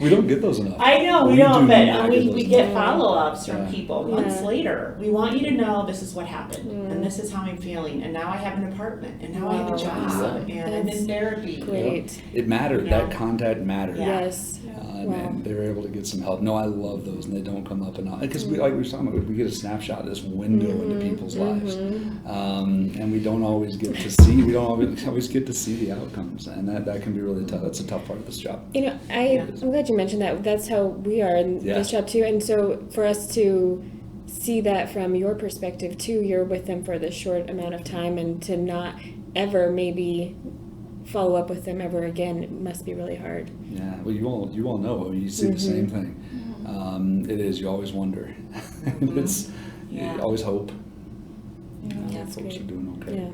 C: We don't get those enough.
D: I know we don't, but we get follow-ups from people months
B: Yeah.
D: later. We want you to know this is what happened, and this is how I'm feeling, and now I have an apartment, and now I have a job, and I'm in therapy.
B: Great.
C: It mattered. That contact mattered.
D: Yeah.
B: Yes.
C: And they were able to get some help. No, I love those, and they don't come up enough. Because we were talking about, we get a snapshot of this window into people's lives, and we don't always get to see. We don't always get to see the outcomes, and that can be really tough. That's a tough part of this job.
B: I'm glad you mentioned that. That's how we are in this job too. And so for us to see that from your perspective too. You're with them for this short amount of time, and to not ever maybe follow up with them ever again, it must be really hard.
C: Yeah, well, you all know, you see the same thing. It is, you always wonder. You always hope
B: That's
C: folks
B: great.
C: are doing okay.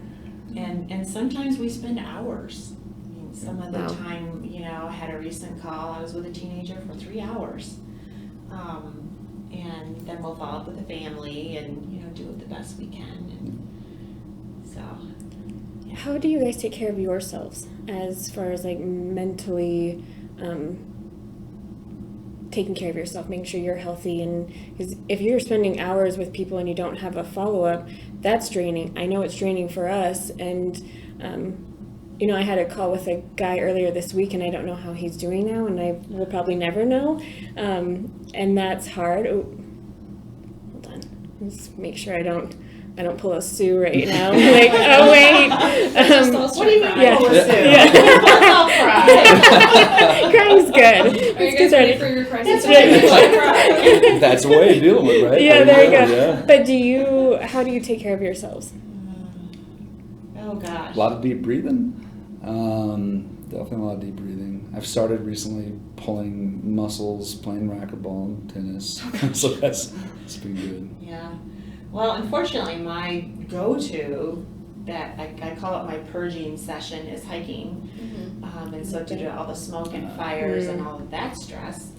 B: Yeah.
D: And sometimes we spend hours. I mean, some of the
B: Wow.
D: time, I had a recent call, I was with a teenager for 3 hours. And then we'll follow up with the family and, do it the best we can. And so, yeah.
B: How do you guys take care of yourselves as far as like mentally taking care of yourself, making sure you're healthy? And because if you're spending hours with people and you don't have a follow-up, that's draining. I know it's draining for us. And I had a call with a guy earlier this week, and I don't know how he's doing now, and I will probably never know. And that's hard. Oh, hold on. Let's make sure I don't pull a Sue right now. Like, oh wait.
D: What do you mean?
B: Yeah.
D: Pull a Sue?
B: Yeah.
D: I'll cry.
B: Crying's good.
A: Are you
B: Let's
A: guys
B: get
A: ready
B: started.
A: for your crisis?
B: Right.
C: That's the way of dealing with it, right?
B: Yeah, there you go.
C: Yeah.
B: But how do you take care of yourselves?
D: Oh, gosh.
C: A lot of deep breathing. Definitely a lot of deep breathing. I've started recently pulling muscles, playing racquetball and tennis. So that's been good.
D: Yeah. Well, unfortunately, my go-to that I call it my purging session is hiking. And so due to all the smoke and fires and all of that stress,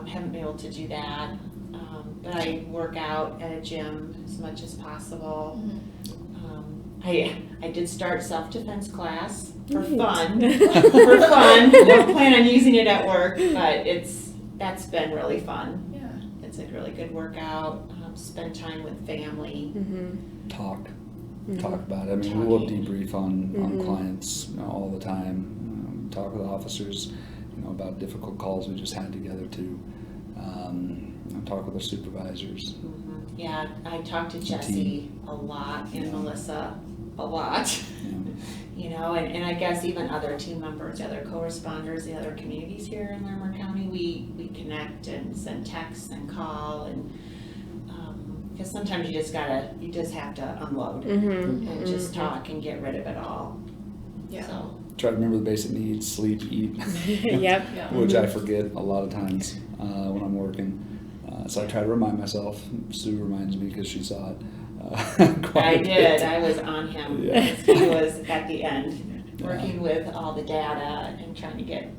D: haven't been able to do that. But I work out at a gym as much as possible. I did start self-defense class for fun. For fun. Don't plan on using it at work, but that's been really fun.
A: Yeah.
D: It's a really good workout. Spend time with family.
C: Talk about it. I mean, we'll
D: Talking.
C: debrief on clients all the time. Talk with officers, about difficult calls we just had together too. Talk with our supervisors.
D: Yeah, I talk to Jesse a lot and Melissa a lot. And I guess even other team members, other co-responders, the other communities here in Larimer County, we connect and send texts and call, and because sometimes you just have to unload and just talk and get rid of it all.
A: Yeah.
D: So.
C: Try to remember the basic needs: sleep, eat.
B: Yep.
A: Yeah.
C: Which I forget a lot of times when I'm working. So I try to remind myself. Sue reminds me because she saw it.
D: I did. I was on him.
C: Yeah.
D: He was at the end working with all the data and trying to get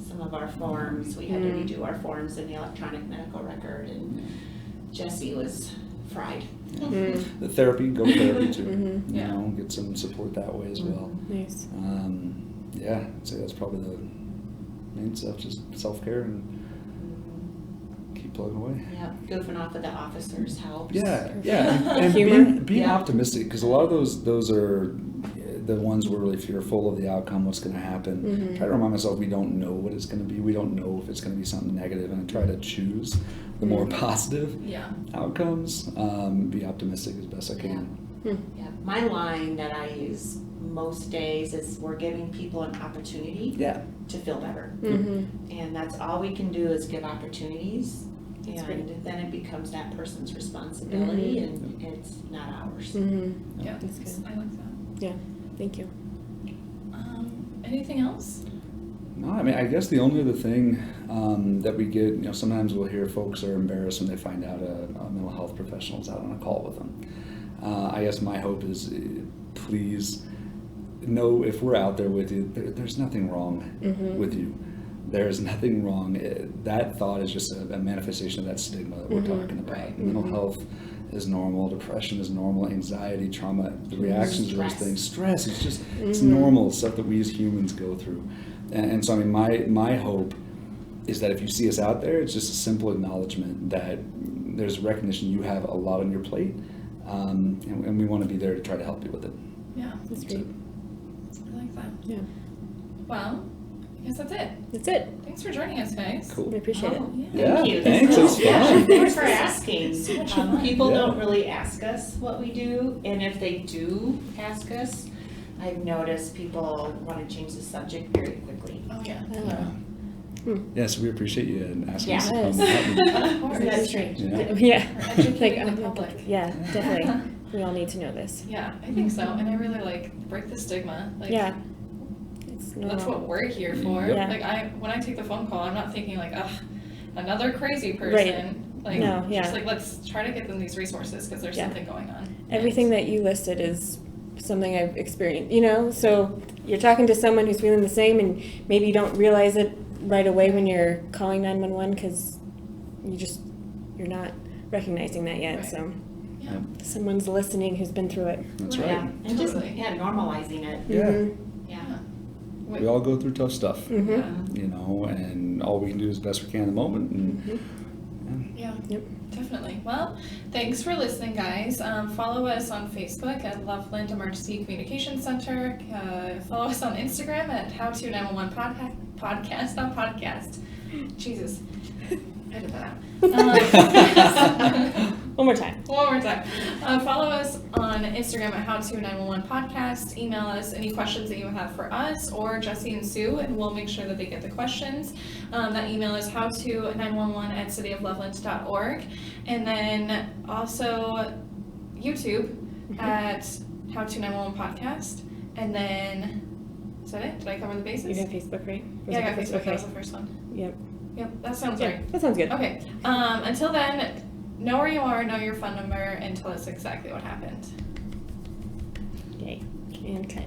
D: some of our forms. We had to redo our forms in the electronic medical record, and Jesse was fried.
C: The therapy, go therapy too.
A: Yeah.
C: Get some support that way as well.
B: Nice.
C: Yeah, I'd say that's probably the main stuff, just self-care and keep plugging away.
D: Yeah, goofing off with the officers helps.
C: Yeah, and
B: Humor.
C: being
D: Yeah.
C: optimistic, because a lot of those are the ones we're really fearful of the outcome, what's going to happen. Try to remind myself we don't know what it's going to be. We don't know if it's going to be something negative, and I try to choose the more positive
A: Yeah.
C: outcomes. Be optimistic as best I can.
D: Yeah, my line that I use most days is we're giving people an opportunity
C: Yeah.
D: to feel better.
B: Mm-hmm.
D: And that's all we can do is give opportunities.
B: That's
D: And
B: great.
D: then it becomes that person's responsibility and it's not ours.
B: Mm-hmm.
A: Yeah.
B: That's good.
A: I like that.
B: Yeah. Thank you.
A: Anything else?
C: No, I mean, I guess the only other thing that we get, sometimes we'll hear folks are embarrassed when they find out a mental health professional is out on a call with them. I guess my hope is, please know if we're out there with you, there's nothing wrong with you. There's nothing wrong. That thought is just a manifestation of that stigma that we're talking about.
A: Right.
C: Mental health is normal. Depression is normal. Anxiety, trauma, the reactions to those
D: Stress.
C: things. Stress is just, it's normal stuff that we as humans go through. And so, I mean, my hope is that if you see us out there, it's just a simple acknowledgement that there's recognition you have a lot on your plate, and we want to be there to try to help you with it.
A: Yeah.
B: That's great.
A: I like that.
B: Yeah.
A: Well, I guess that's it.
B: That's it.
A: Thanks for joining us, guys.
C: Cool.
B: I appreciate it.
D: Oh,
C: Yeah,
D: Thank you.
C: thanks,
D: This
C: it's
D: is- yeah,
C: fun.
D: Thanks for asking.
A: So much fun.
D: People
C: Yeah.
D: don't really ask us what we do, and if they do ask us, I've noticed people want to change the subject very quickly.
A: Oh, yeah.
B: Oh.
C: Yes, we appreciate you and asking us to
B: Yes.
C: come out.
A: Of course.
D: Isn't that strange?
C: Yeah.
B: Yeah.
A: Or educating the public.
B: Yeah, definitely. We all need to know this.
A: Yeah, I think so, and I really like break the stigma. Like,
B: Yeah. It's normal.
A: that's what we're here for.
C: Yep.
B: Yeah.
A: Like when I take the phone call, I'm not thinking like, ugh, another crazy person.
B: Right.
A: Like,
B: No, yeah.
A: just like let's try to get them these resources because there's
B: Yeah.
A: something going on.
B: Everything that you listed is something I've experienced, you know? So you're talking to someone who's feeling the same and maybe you don't realize it right away when you're calling 911 because you're not recognizing that yet.
A: Right.
B: So
A: Yeah.
B: someone's listening who's been through it.
C: That's
A: Right.
C: right.
D: Yeah, and just,
A: Totally.
D: normalizing it.
C: Yeah.
B: Mhm.
D: Yeah.
C: We all go through tough stuff,
B: Mhm.
C: you know, and all we can do is the best we can in the moment. And
A: Yeah,
B: Yep.
A: definitely. Well, thanks for listening, guys. Follow us on Facebook at Loveland Emergency Communication Center. Follow us on Instagram at How-To-911 Podcast, not podcast. Jesus. Edit that out.
B: One more time.
A: One more time. Follow us on Instagram at How-To-911 Podcast. Email us any questions that you have for us or Jesse and Sue, and we'll make sure that they get the questions. That email is howto911@cityofloveland.org. And then also YouTube at How-To-911 Podcast. And then, is that it? Did I cover the bases?
B: You got Facebook, right? Was
A: Yeah, I
B: it
A: got Facebook. That
B: Okay.
A: was the first one.
B: Yep.
A: Yep, that sounds
B: Yeah,
A: right.
B: that sounds good.
A: Okay, until then, know where you are, know your phone number, and tell us exactly what happened.
B: Yay. And cut.